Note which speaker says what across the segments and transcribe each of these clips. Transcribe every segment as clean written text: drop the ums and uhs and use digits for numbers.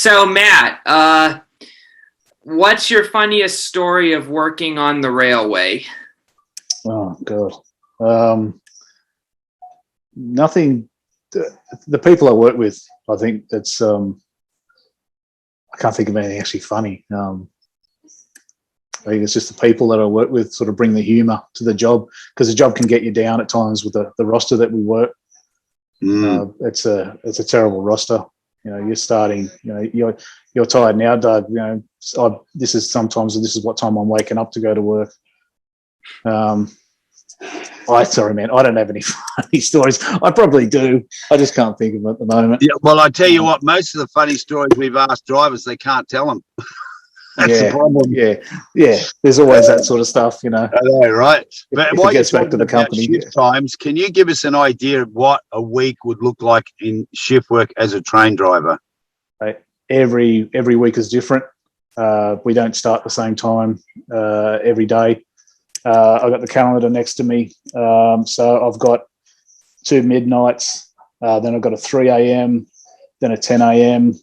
Speaker 1: So Matt, what's your funniest story of working on the railway?
Speaker 2: Oh God, nothing. The people I work with, I think it's. I can't think of anything actually funny. I think it's just the people that I work with sort of bring the humour to the job, because the job can get you down at times with the roster that we work. It's a terrible roster. You're starting. You're tired now, Doug. This is what time I'm waking up to go to work. Sorry, man. I don't have any funny stories. I probably do. I just can't think of them at the moment.
Speaker 3: Yeah, well, I tell you what, most of the funny stories we've asked drivers, they can't tell them. That's the problem.
Speaker 2: Yeah. There's always that sort of stuff,
Speaker 3: I know, right? But
Speaker 2: if it gets back to the company.
Speaker 3: Shift times, can you give us an idea of what a week would look like in shift work as a train driver?
Speaker 2: Every week is different. We don't start the same time every day. I've got the calendar next to me. So I've got 2 midnights, then I've got a 3 a.m., then a 10 a.m.,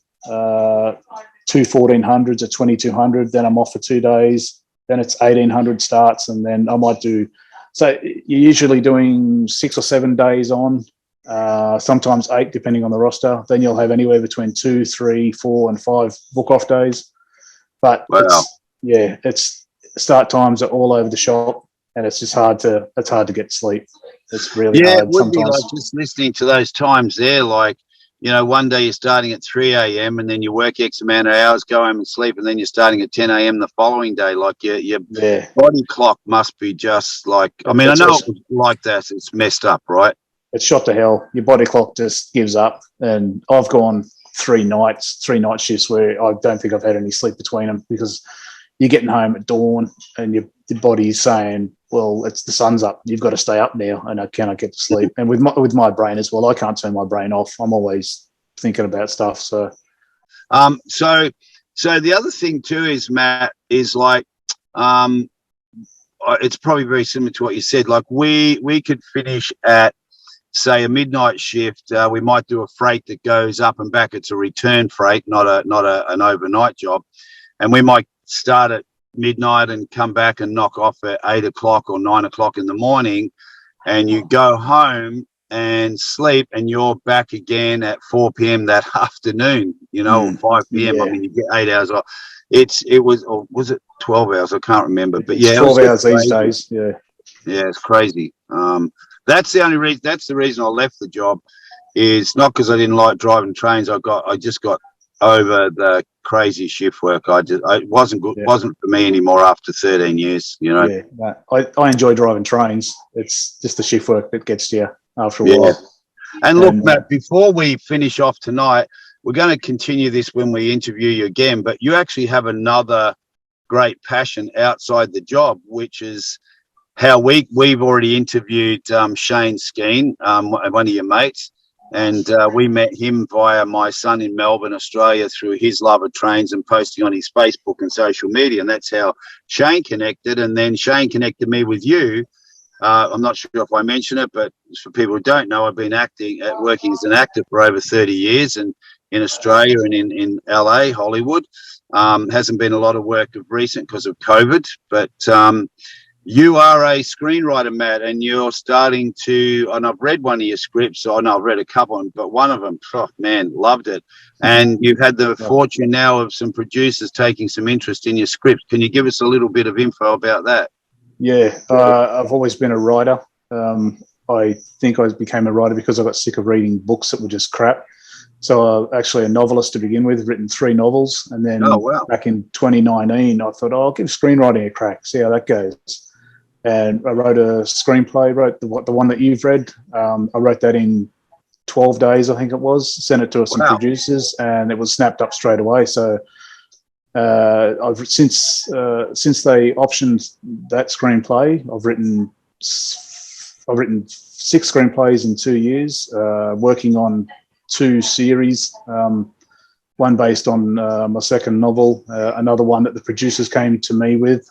Speaker 2: 2 1400s, a 2200, then I'm off for 2 days, then it's 1800 starts, and then I might do. So you're usually doing 6 or 7 days on, sometimes 8, depending on the roster. Then you'll have anywhere between 2, 3, 4, and 5 book-off days. But it's start times are all over the shop, and it's just hard to get sleep. It's really hard.
Speaker 3: It would be like just listening to those times there, like, one day you're starting at 3 a.m. and then you work X amount of hours, go home and sleep, and then you're starting at 10 a.m. the following day. Like your body clock must be just like, I know it was like that. It's messed up, right?
Speaker 2: It's shot to hell. Your body clock just gives up. And I've gone 3 night shifts where I don't think I've had any sleep between them, because you're getting home at dawn and your body's saying, well, the sun's up. You've got to stay up now, and I cannot get to sleep. And with my brain as well, I can't turn my brain off. I'm always thinking about stuff. So,
Speaker 3: so the other thing too is, Matt, is like, it's probably very similar to what you said. Like we could finish at, say, a midnight shift. We might do a freight that goes up and back. It's a return freight, not an overnight job, and we might start at midnight and come back and knock off at 8 o'clock or 9 o'clock in the morning, and you go home and sleep, and you're back again at 4 p.m. that afternoon, or 5 p.m.
Speaker 2: Yeah.
Speaker 3: You get 8 hours off. Was it 12 hours? I can't remember, but
Speaker 2: it's 12 hours these days. Yeah,
Speaker 3: it's crazy. That's the reason I left the job, is not because I didn't like driving trains. I just got over the crazy shift work. It wasn't good. Wasn't for me anymore after 13 years.
Speaker 2: Yeah, I enjoy driving trains. It's just the shift work that gets to you after a while.
Speaker 3: And look, Matt, before we finish off tonight, we're going to continue this when we interview you again. But you actually have another great passion outside the job, which is how we've already interviewed Shane Skeen, one of your mates. And we met him via my son in Melbourne, Australia, through his love of trains and posting on his Facebook and social media. And that's how Shane connected. And then Shane connected me with you. I'm not sure if I mentioned it, but for people who don't know, I've been working as an actor for over 30 years, and in Australia and in LA, Hollywood. Hasn't been a lot of work of recent because of COVID, but you are a screenwriter, Matt, and you're starting to, and I've read one of your scripts. I know I've read a couple, but one of them, loved it. And you've had the fortune now of some producers taking some interest in your script. Can you give us a little bit of info about that?
Speaker 2: Yeah, I've always been a writer. I think I became a writer because I got sick of reading books that were just crap. So actually a novelist to begin with, written 3 novels. And then back in 2019, I thought, I'll give screenwriting a crack, see how that goes. And I wrote a screenplay, wrote the one that you've read. I wrote that in 12 days, I think it was, sent it to some producers, and it was snapped up straight away. So I've since they optioned that screenplay, I've written 6 screenplays in 2 years, working on 2 series, one based on my second novel, another one that the producers came to me with.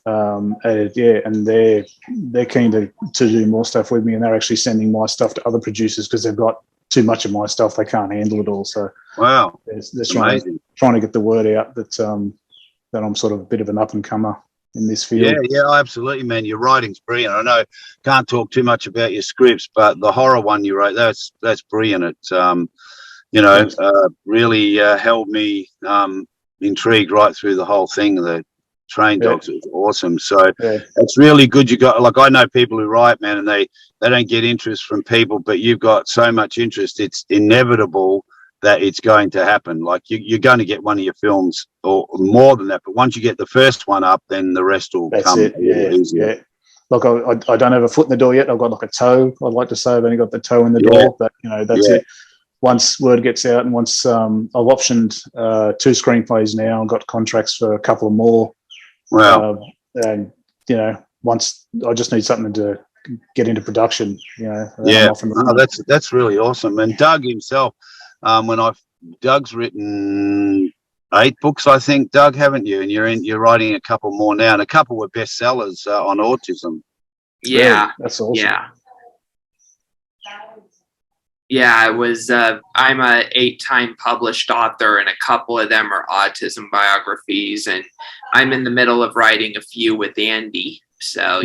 Speaker 2: And they're keen to do more stuff with me, and they're actually sending my stuff to other producers because they've got too much of my stuff. They can't handle it all. So
Speaker 3: Wow,
Speaker 2: they're trying to get the word out that that I'm sort of a bit of an up and comer in this field.
Speaker 3: Yeah, absolutely, man. Your writing's brilliant. I know can't talk too much about your scripts, but the horror one you wrote, that's brilliant. It really held me intrigued right through the whole thing. The train dogs, it was awesome. So it's really good. You got, like, I know people who write, man, and they don't get interest from people, but you've got so much interest. It's inevitable that it's going to happen. Like you're going to get one of your films or more than that, but once you get the first one up, then the rest will come a little easier.
Speaker 2: Yeah. Look, I don't have a foot in the door yet. I've got like a toe. I'd like to say I've only got the toe in the door, but that's it. Once word gets out, and once I've optioned 2 screenplays now, and got contracts for a couple of more.
Speaker 3: Wow.
Speaker 2: And once I just need something to get into production.
Speaker 3: That's really awesome. And Doug himself, Doug's written 8 books, I think. Doug, haven't you? And you're writing a couple more now, and a couple were bestsellers on autism.
Speaker 1: Yeah,
Speaker 2: really? That's awesome.
Speaker 1: Yeah, it was. I'm a 8-time published author, and a couple of them are autism biographies, and I'm in the middle of writing a few with Andy. So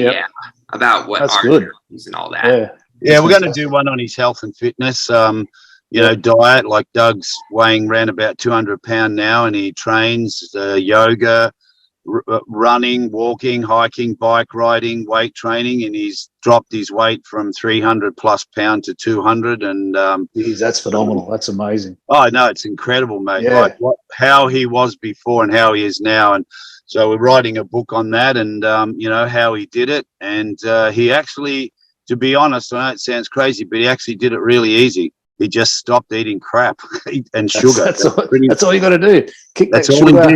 Speaker 1: about what art and all that.
Speaker 3: Yeah, we're going to do one on his health and fitness. Diet. Like Doug's weighing around about 200 pounds now, and he trains yoga, running, walking, hiking, bike riding, weight training, and he's dropped his weight from 300 plus pound to 200. And
Speaker 2: that's phenomenal. That's amazing.
Speaker 3: Oh no, it's incredible, mate.
Speaker 2: Yeah.
Speaker 3: Like how he was before and how he is now. And so we're writing a book on that, and how he did it. And he actually, to be honest, I know it sounds crazy, but he actually did it really easy. He just stopped eating crap and sugar.
Speaker 2: That's all you got to do. Kick
Speaker 3: that's
Speaker 2: that
Speaker 3: all
Speaker 2: sugar.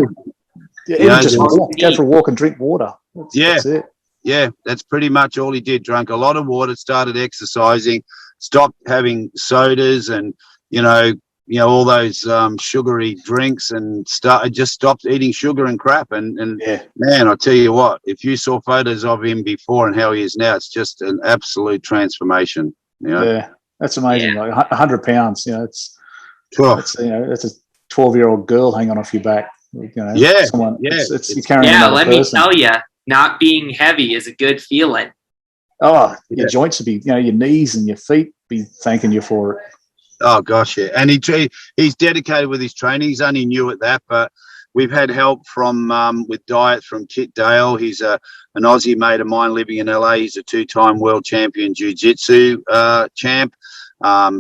Speaker 3: he did.
Speaker 2: Just go for a walk and drink water. That's it.
Speaker 3: Yeah, that's pretty much all he did. Drank a lot of water, started exercising, stopped having sodas and all those sugary drinks, and just stopped eating sugar and crap. And man, I tell you what, if you saw photos of him before and how he is now, it's just an absolute transformation.
Speaker 2: Yeah, that's amazing. Like 100 pounds. It's that's a 12-year-old girl hanging off your back. You're carrying
Speaker 1: let me tell you, not being heavy is a good feeling.
Speaker 2: Oh, your joints would be, your knees and your feet be thanking you for it.
Speaker 3: Oh gosh, yeah. And he's dedicated with his training. He's only new at that, but we've had help from with diet from Kit Dale. He's an Aussie mate of mine living in LA. He's a 2-time world champion jiu-jitsu champ.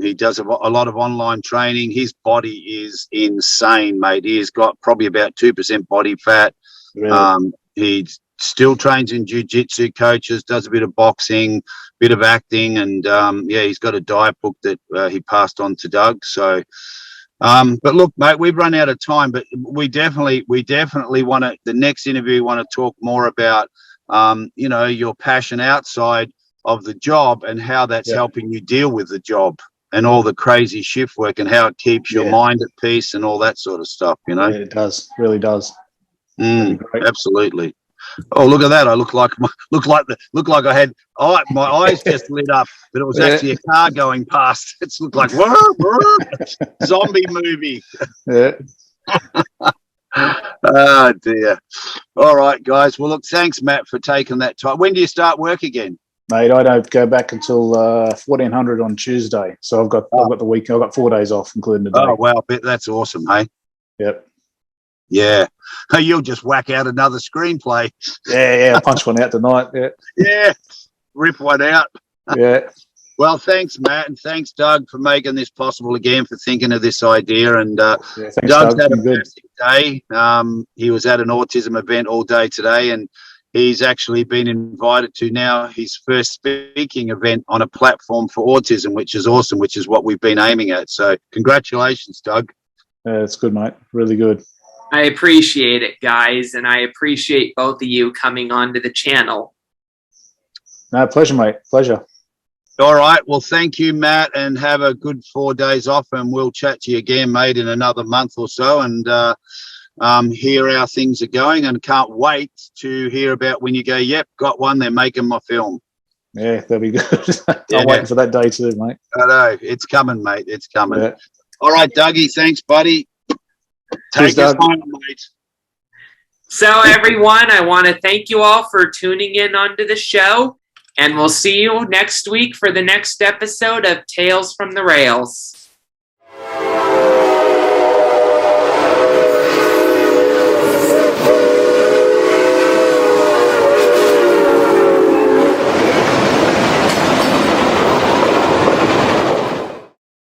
Speaker 3: He does a lot of online training. His body is insane, mate. He has got probably about 2% body fat.
Speaker 2: Really?
Speaker 3: He still trains in jiu-jitsu, coaches, does a bit of boxing, bit of acting, and he's got a diet book that he passed on to Doug. So, but look, mate, we've run out of time, but we definitely want to, the next interview, want to talk more about, your passion outside of the job and how that's helping you deal with the job and all the crazy shift work and how it keeps your mind at peace and all that sort of stuff,
Speaker 2: Yeah, it does. Really does.
Speaker 3: Absolutely. Oh, look at that! I look like I had my eyes just lit up, but it was actually a car going past. It's looked like zombie movie.
Speaker 2: Yeah.
Speaker 3: Oh dear. All right, guys. Well, look, thanks, Matt, for taking that time. When do you start work again?
Speaker 2: Mate, I don't go back until 1400 on Tuesday. So I've got the week. I've got 4 days off, including the day.
Speaker 3: Oh wow, that's awesome, hey.
Speaker 2: Yep.
Speaker 3: Yeah. Hey, you'll just whack out another screenplay.
Speaker 2: Yeah. Punch one out tonight. Yeah.
Speaker 3: Yeah. Rip one out.
Speaker 2: Yeah.
Speaker 3: Well, thanks, Matt, and thanks, Doug, for making this possible again, for thinking of this idea. And
Speaker 2: thanks,
Speaker 3: Doug's
Speaker 2: Doug.
Speaker 3: had a fantastic day. He was at an autism event all day today, and he's actually been invited to now his first speaking event on a platform for autism, which is awesome, which is what we've been aiming at. So congratulations, Doug.
Speaker 2: It's good, mate. Really good.
Speaker 1: I appreciate it, guys, and I appreciate both of you coming onto the channel.
Speaker 2: No, pleasure, mate. Pleasure.
Speaker 3: All right. Well, thank you, Matt, and have a good 4 days off, and we'll chat to you again, mate, in another month or so, and hear how things are going, and can't wait to hear about when you go, yep, got one, they're making my film.
Speaker 2: Yeah, that'll be good.
Speaker 3: Yeah.
Speaker 2: I'm waiting for that day too, mate.
Speaker 3: I know. It's coming, mate. It's coming.
Speaker 2: Yeah.
Speaker 3: All right, Dougie. Thanks, buddy.
Speaker 2: Cheers,
Speaker 3: Take us
Speaker 2: Doug.
Speaker 3: home, mate.
Speaker 1: So, everyone, I want to thank you all for tuning in onto the show, and we'll see you next week for the next episode of Tales from the Rails.